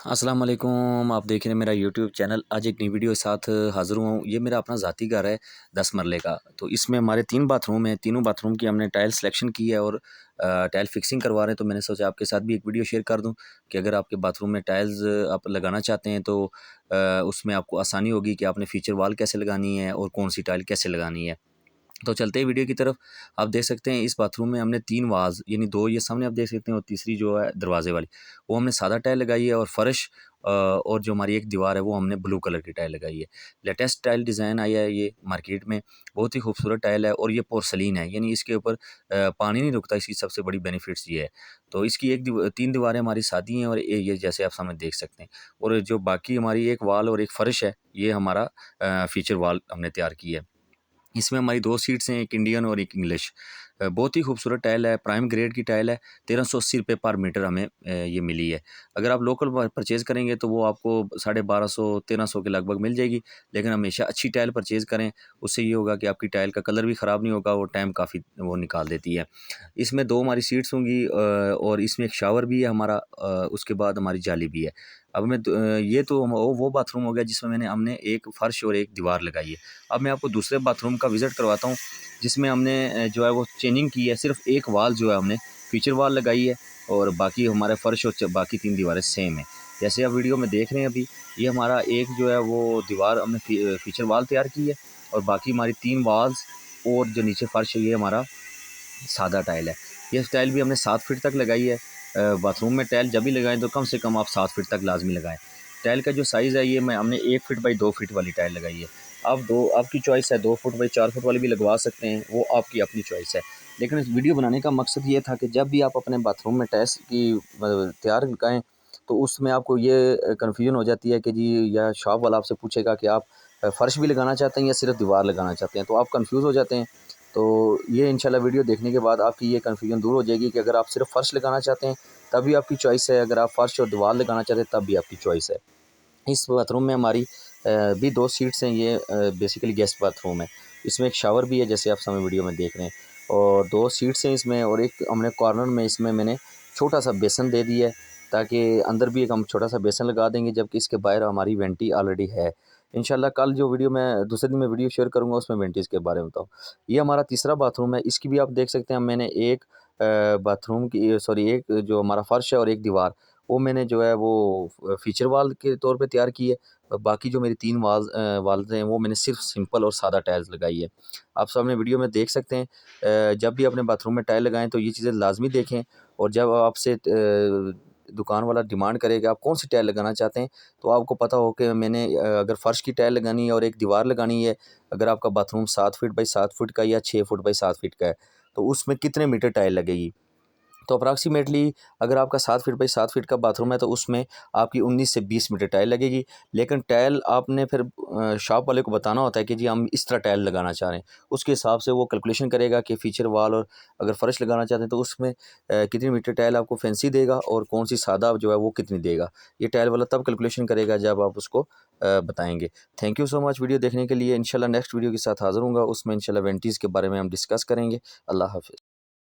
अस्सलाम वालेकुम। आप देख रहे हैं मेरा यूट्यूब चैनल। आज एक नई वीडियो के साथ हाज़िर हुआ हूँ। ये मेरा अपना ज़ाती घर है 10 मरले का। तो इसमें हमारे 3 बाथरूम हैं। तीनों बाथरूम की हमने टाइल सिलेक्शन की है और टाइल फिक्सिंग करवा रहे हैं। तो मैंने सोचा आपके साथ भी एक वीडियो शेयर कर दूँ कि अगर आपके बाथरूम में टाइल्स आप लगाना चाहते हैं तो उसमें आपको आसानी होगी कि आपने फ़ीचर वॉल कैसे लगानी है और कौन-सी टाइल कैसे लगानी है। तो चलते हैं वीडियो की तरफ। आप देख सकते हैं इस बाथरूम में हमने 3 वाज़ यानी 2 ये सामने आप देख सकते हैं और तीसरी जो है दरवाज़े वाली, वो हमने सादा टाइल लगाई है और फ़र्श और जो हमारी एक दीवार है वो हमने ब्लू कलर की टाइल लगाई है। लेटेस्ट टाइल डिज़ाइन आया है ये मार्केट में, बहुत ही खूबसूरत टाइल है और ये पोर्सलीन है यानी इसके ऊपर पानी नहीं रुकता, इसकी सबसे बड़ी बेनिफिट्स ये है। तो इसकी 3 दीवारें हमारी सादी हैं और ये जैसे आप सामने देख सकते हैं, और जो बाकी हमारी एक वॉल और एक फ़र्श है, ये हमारा फ़ीचर वॉल हमने तैयार की है। इसमें हमारी 2 सीट्स हैं, एक इंडियन और एक इंग्लिश। बहुत ही खूबसूरत टाइल है, प्राइम ग्रेड की टाइल है। 1380 रुपये पर मीटर हमें ये मिली है। अगर आप लोकल परचेज़ करेंगे तो वो आपको 1250-1300 के लगभग मिल जाएगी। लेकिन हमेशा अच्छी टाइल परचेज़ करें, उससे ये होगा कि आपकी टाइल का कलर भी ख़राब नहीं होगा, वो टाइम काफ़ी वो निकाल देती है। इसमें 2 हमारी सीट्स होंगी और इसमें एक शावर भी है हमारा, उसके बाद हमारी जाली भी है। अब ये तो वो बाथरूम हो गया जिसमें हमने एक फ़र्श और एक दीवार लगाई है। अब मैं आपको दूसरे बाथरूम का विज़िट करवाता हूँ, जिसमें हमने जो है वो चेंजिंग की है। सिर्फ़ एक वॉल जो है हमने फ़ीचर वॉल लगाई है और बाकी हमारे फ़र्श और बाकी 3 दीवारें सेम हैं। जैसे आप वीडियो में देख रहे हैं अभी, ये हमारा एक जो है वो दीवार हमने फ़ीचर वॉल तैयार की है और बाकी हमारी 3 वॉल्स और जो नीचे फ़र्श है ये हमारा सादा टाइल है। ये टाइल भी हमने 7 फीट तक लगाई है। बाथरूम में टाइल जब भी लगाएँ तो कम से कम आप 7 फीट तक लाज़मी लगाएँ। टाइल का जो साइज़ है ये हमने 1 फीट बाई 2 फीट वाली टाइल लगाई है। आप दो आपकी चॉइस है, 2 फुट बाई 4 फुट वाली भी लगवा सकते हैं, वो आपकी अपनी चॉइस है। लेकिन इस वीडियो बनाने का मकसद ये था कि जब भी आप अपने बाथरूम में टाइल्स की तैयार लगाएँ, तो उसमें आपको ये कन्फ्यूज़न हो जाती है कि जी, या शॉप वाला आपसे पूछेगा कि आप फ़र्श भी लगाना चाहते हैं या सिर्फ़ दीवार लगाना चाहते हैं, तो आप कन्फ्यूज़ हो जाते हैं। तो ये इंशाल्लाह वीडियो देखने के बाद आपकी ये कन्फ्यूजन दूर हो जाएगी कि अगर आप सिर्फ़ फ़र्श लगाना चाहते हैं तब भी आपकी चॉइस है, अगर आप फ़र्श और दीवार लगाना चाहते हैं तब भी आपकी चॉइस है। इस बाथरूम में हमारी भी 2 सीट्स हैं। ये बेसिकली गेस्ट बाथरूम है। इसमें एक शावर भी है जैसे आप सामने वीडियो में देख रहे हैं, और 2 सीट्स हैं इसमें, और एक हमने कॉर्नर में इसमें मैंने छोटा-सा बेसन दे दिया है, ताकि अंदर भी एक हम छोटा-सा बेसन लगा देंगे, जबकि इसके बाहर हमारी वेंटी ऑलरेडी है। इंशाल्लाह कल जो वीडियो मैं दूसरे दिन मैं वीडियो शेयर करूँगा उसमें वेंटीज़ के बारे में बताऊँ। ये हमारा तीसरा बाथरूम है, इसकी भी आप देख सकते हैं मैंने एक बाथरूम की सॉरी एक जो हमारा फ़र्श है और एक दीवार, वो मैंने जो है वो फ़ीचर वॉल के तौर पे तैयार की है। बाकी जो मेरी 3 वाल्स हैं वो मैंने सिर्फ़ सिंपल और सादा टाइल्स लगाई है। आप सामने वीडियो में देख सकते हैं। जब भी अपने बाथरूम में टाइल लगाएँ तो ये चीज़ें लाज़मी देखें, और जब आपसे दुकान वाला डिमांड करे कि आप कौन-सी टाइल लगाना चाहते हैं, तो आपको पता हो कि मैंने अगर फ़र्श की टाइल लगानी है और एक दीवार लगानी है, अगर आपका बाथरूम 7 फीट बाई 7 फीट का या 6 फुट बाई 7 फीट का है, तो उसमें कितने मीटर टाइल लगेगी। तो अप्रॉक्सिमेटली अगर आपका 7 फीट बाई 7 फीट का बाथरूम है तो उसमें आपकी 19 से 20 मीटर टाइल लगेगी। लेकिन टाइल आपने फिर शॉप वाले को बताना होता है कि जी हम इस तरह टाइल लगाना चाह रहे हैं। उसके हिसाब से वो कैलकुलेशन करेगा कि फ़ीचर वॉल और अगर फ़र्श लगाना चाहते हैं तो उसमें कितनी मीटर टाइल आपको फैंसी देगा और कौन-सी सादा जो है वो कितनी देगा। ये टाइल वाला तब कैलकुलेशन करेगा जब आप उसको बताएँगे। Thank you so much video देखने के लिए। इंशाल्लाह नेक्स्ट वीडियो के साथ हाज़िर होऊँगा, उसमें इंशाल्लाह वेंटीज़ के बारे में हम डिस्कस करेंगे। अल्लाह हाफ़िज़।